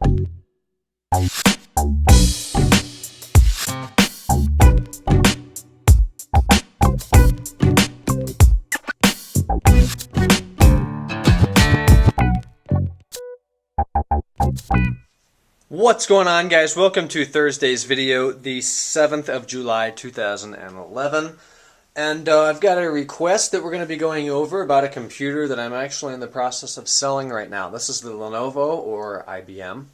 What's going on, guys? Welcome to Thursday's video, the 7th of July 2011. And I've got a request that we're going to be going over about a computer that I'm actually in the process of selling right now. This is the Lenovo, or IBM,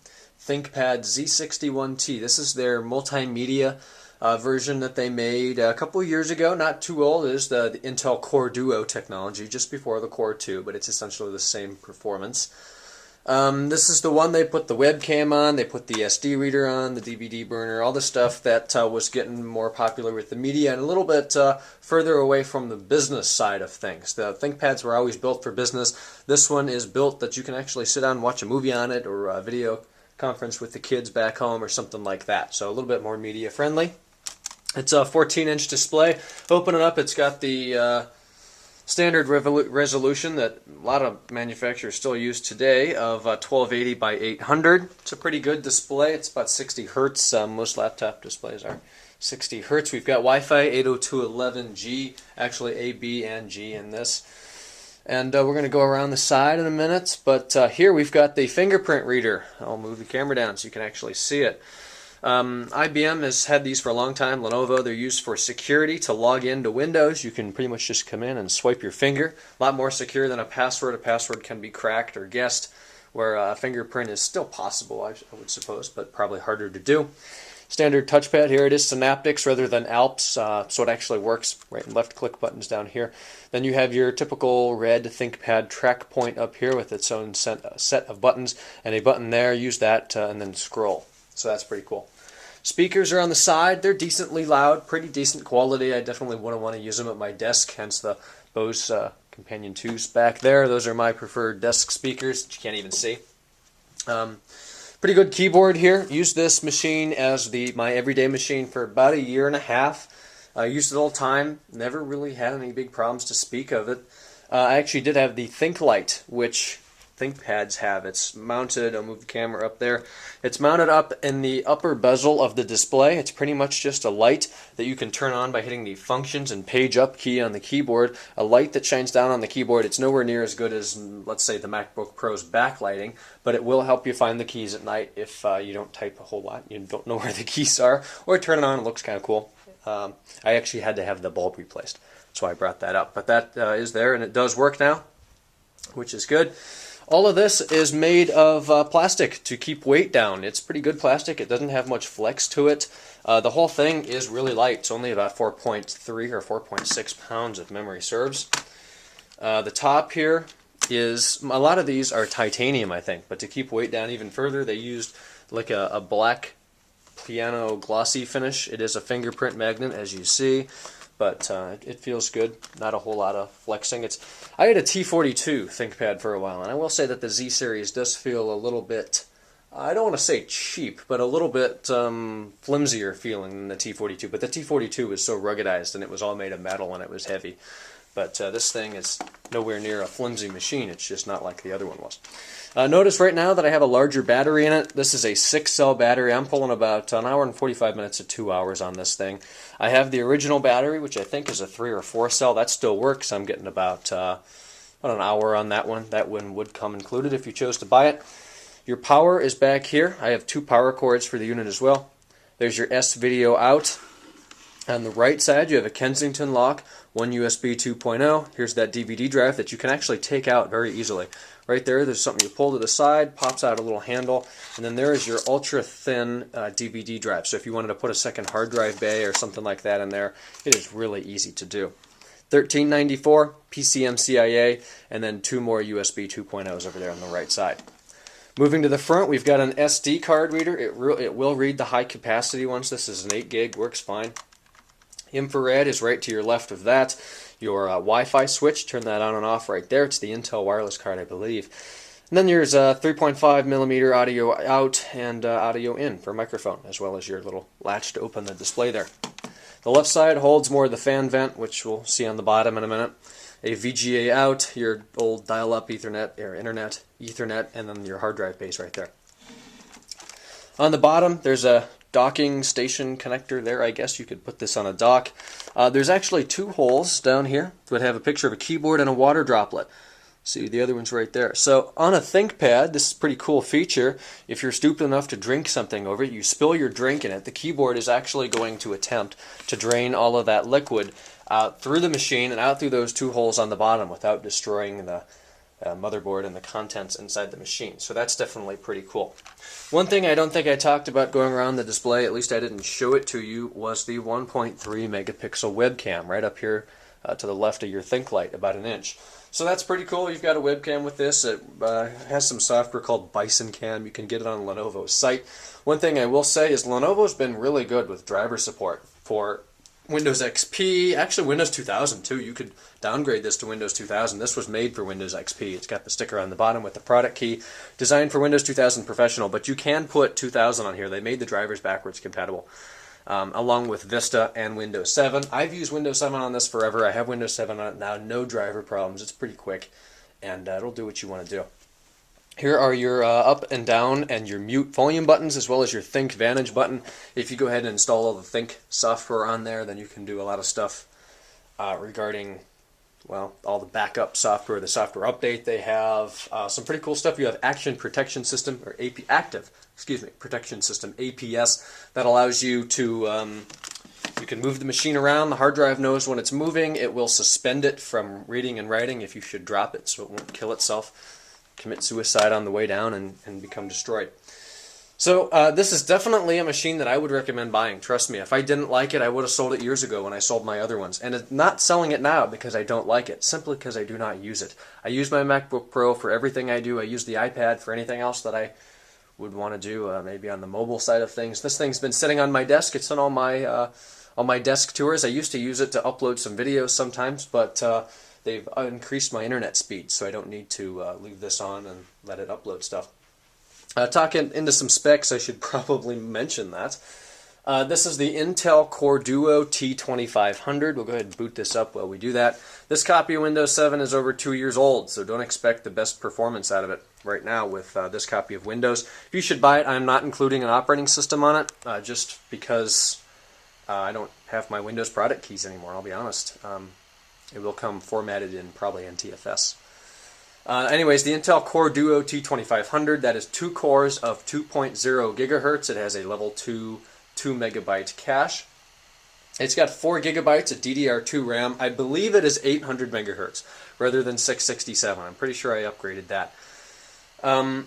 ThinkPad Z61t. This is their multimedia version that they made a couple of years ago, not too old. It is the Intel Core Duo technology, just before the Core 2, but it's essentially the same performance. This is the one they put the webcam on, they put the SD reader on, the DVD burner, all the stuff that was getting more popular with the media and a little bit further away from the business side of things. The ThinkPads were always built for business. This one is built that you can actually sit down and watch a movie on it, or a video conference with the kids back home or something like that. So a little bit more media friendly. It's a 14-inch display. Open it up, it's got the standard resolution that a lot of manufacturers still use today of 1280 by 800. It's a pretty good display. It's about 60 hertz. Most laptop displays are 60 hertz. We've got Wi-Fi 802.11g, actually A, B, and G in this. And we're going to go around the side in a minute. But here we've got the fingerprint reader. I'll move the camera down so you can actually see it. IBM has had these for a long time. Lenovo, they're used for security. To log into Windows, you can pretty much just come in and swipe your finger. A lot more secure than a password. A password can be cracked or guessed, where a fingerprint is still possible, I would suppose, but probably harder to do. Standard touchpad. Here it is, Synaptics rather than Alps, so it actually works. Right and left click buttons down here. Then you have your typical red ThinkPad track point up here with its own set of buttons, and a button there. Use that and then scroll. So that's pretty cool. Speakers are on the side. They're decently loud, pretty decent quality. I definitely wouldn't want to use them at my desk, hence the Bose Companion 2s back there. Those are my preferred desk speakers that you can't even see. Pretty good keyboard here. Used this machine as my everyday machine for about a year and a half. I used it all the time. Never really had any big problems to speak of it. I actually did have the ThinkLight, which ThinkPads have. It's mounted, I'll move the camera up there. It's mounted up in the upper bezel of the display. It's pretty much just a light that you can turn on by hitting the functions and page up key on the keyboard. A light that shines down on the keyboard. It's nowhere near as good as, let's say, the MacBook Pro's backlighting, but it will help you find the keys at night if you don't type a whole lot, you don't know where the keys are, or turn it on. It looks kind of cool. I actually had to have the bulb replaced, so I brought that up. But that is there, and it does work now, which is good. All of this is made of plastic to keep weight down. It's pretty good plastic. It doesn't have much flex to it. The whole thing is really light. It's only about 4.3 or 4.6 pounds if memory serves. The top here is, a lot of these are titanium, I think, but to keep weight down even further, they used like a black piano glossy finish. It is a fingerprint magnet, as you see. But it feels good. Not a whole lot of flexing. I had a T42 ThinkPad for a while, and I will say that the Z series does feel a little bit, I don't want to say cheap, but a little bit flimsier feeling than the T42. But the T42 was so ruggedized, and it was all made of metal, and it was heavy. But this thing is nowhere near a flimsy machine. It's just not like the other one was. Notice right now that I have a larger battery in it. This is a 6-cell battery. I'm pulling about an hour and 45 minutes to 2 hours on this thing. I have the original battery, which I think is a 3 or 4 cell. That still works. I'm getting about an hour on that one. That one would come included if you chose to buy it. Your power is back here. I have 2 power cords for the unit as well. There's your S-video out. On the right side, you have a Kensington lock, one USB 2.0. Here's that DVD drive that you can actually take out very easily. Right there's something you pull to the side, pops out a little handle, and then there is your ultra-thin DVD drive. So if you wanted to put a second hard drive bay or something like that in there, it is really easy to do. 1394, PCMCIA, and then 2 more USB 2.0s over there on the right side. Moving to the front, we've got an SD card reader. It will read the high capacity ones. This is an 8 gig, works fine. Infrared is right to your left of that. Your Wi-Fi switch, turn that on and off right there. It's the Intel wireless card, I believe. And then there's a 3.5mm audio out and audio in for microphone, as well as your little latch to open the display there. The left side holds more of the fan vent, which we'll see on the bottom in a minute. A VGA out, your old dial-up Ethernet or Internet Ethernet, and then your hard drive base right there. On the bottom, there's a docking station connector there. I guess you could put this on a dock. There's actually two holes down here that have a picture of a keyboard and a water droplet. See, the other one's right there. So on a ThinkPad, this is a pretty cool feature. If you're stupid enough to drink something over it, you spill your drink in it, the keyboard is actually going to attempt to drain all of that liquid out through the machine and out through those two holes on the bottom without destroying the motherboard and the contents inside the machine. So that's definitely pretty cool. One thing I don't think I talked about going around the display, at least I didn't show it to you, was the 1.3 megapixel webcam right up here to the left of your ThinkLight, about an inch. So that's pretty cool. You've got a webcam with this. It has some software called Bison Cam. You can get it on Lenovo's site. One thing I will say is Lenovo's been really good with driver support for Windows XP, actually Windows 2000 too. You could downgrade this to Windows 2000. This was made for Windows XP. It's got the sticker on the bottom with the product key, designed for Windows 2000 Professional, but you can put 2000 on here. They made the drivers backwards compatible, along with Vista and Windows 7. I've used Windows 7 on this forever. I have Windows 7 on it now. No driver problems. It's pretty quick, and it'll do what you want to do. Here are your up and down and your mute volume buttons, as well as your Think Vantage button. If you go ahead and install all the Think software on there, then you can do a lot of stuff regarding, well, all the backup software, the software update they have. Some pretty cool stuff. You have Action Protection System, or Active Protection System, APS, that allows you to, you can move the machine around. The hard drive knows when it's moving. It will suspend it from reading and writing if you should drop it, so it won't kill itself, commit suicide on the way down, and become destroyed. So this is definitely a machine that I would recommend buying. Trust me, if I didn't like it, I would have sold it years ago when I sold my other ones. And I'm not selling it now because I don't like it, simply because I do not use it. I use my MacBook Pro for everything I do. I use the iPad for anything else that I would want to do, maybe on the mobile side of things. This thing's been sitting on my desk. It's on all my desk tours. I used to use it to upload some videos sometimes, but they've increased my internet speed, so I don't need to leave this on and let it upload stuff. Talking into some specs, I should probably mention that. This is the Intel Core Duo T2500. We'll go ahead and boot this up while we do that. This copy of Windows 7 is over 2 years old, so don't expect the best performance out of it right now with this copy of Windows. If you should buy it, I'm not including an operating system on it, just because I don't have my Windows product keys anymore, I'll be honest. It will come formatted in probably NTFS. Anyways, the Intel Core Duo T2500, that is 2 cores of 2.0 gigahertz. It has a level 2 2-megabyte cache. It's got 4 gigabytes of DDR2 RAM. I believe it is 800 megahertz rather than 667. I'm pretty sure I upgraded that.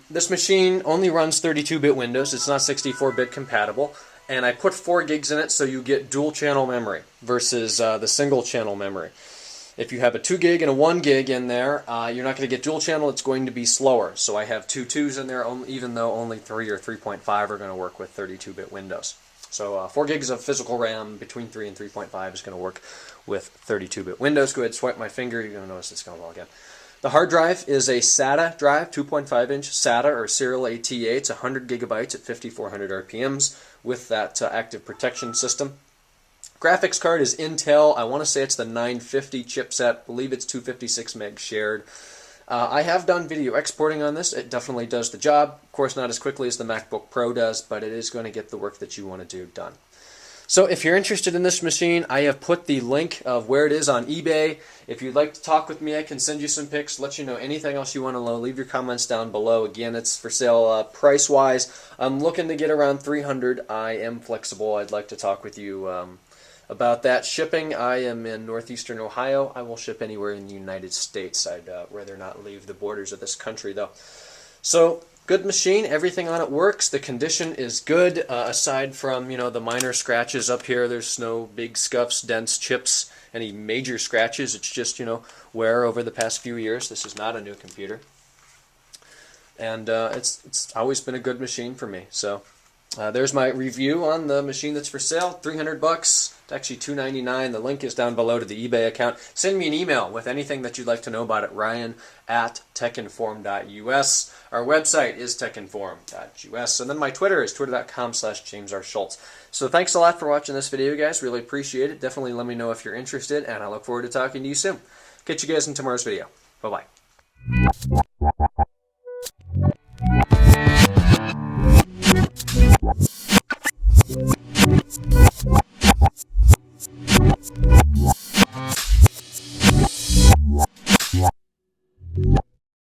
This machine only runs 32-bit Windows. It's not 64-bit compatible. And I put 4 gigs in it so you get dual channel memory versus the single channel memory. If you have a 2 gig and a 1 gig in there, you're not going to get dual channel. It's going to be slower. So I have 2 2s in there, even though only 3 or 3.5 are going to work with 32-bit Windows. So 4 gigs of physical RAM between 3 and 3.5 is going to work with 32-bit Windows. Go ahead, swipe my finger. You're going to notice it's going to log in. The hard drive is a SATA drive, 2.5-inch SATA or serial ATA. It's 100 gigabytes at 5,400 RPMs with that active protection system. Graphics card is Intel. I want to say it's the 950 chipset. I believe it's 256 meg shared. I have done video exporting on this. It definitely does the job. Of course, not as quickly as the MacBook Pro does, but it is going to get the work that you want to do done. So if you're interested in this machine, I have put the link of where it is on eBay. If you'd like to talk with me, I can send you some pics, let you know anything else you want to know. Leave your comments down below. Again, it's for sale price-wise. I'm looking to get around $300. I am flexible. I'd like to talk with you about that. Shipping, I am in northeastern Ohio. I will ship anywhere in the United States. I'd rather not leave the borders of this country, though. So, good machine. Everything on it works. The condition is good, aside from, the minor scratches up here. There's no big scuffs, dents, chips, any major scratches. It's just, wear over the past few years. This is not a new computer. And it's always been a good machine for me. So, there's my review on the machine that's for sale. $300. It's actually $299. The link is down below to the eBay account. Send me an email with anything that you'd like to know about it. Ryan@techinform.us. Our website is techinform.us. And then my Twitter is twitter.com/JamesRSchultz. So thanks a lot for watching this video, guys. Really appreciate it. Definitely let me know if you're interested, and I look forward to talking to you soon. Catch you guys in tomorrow's video. Bye-bye.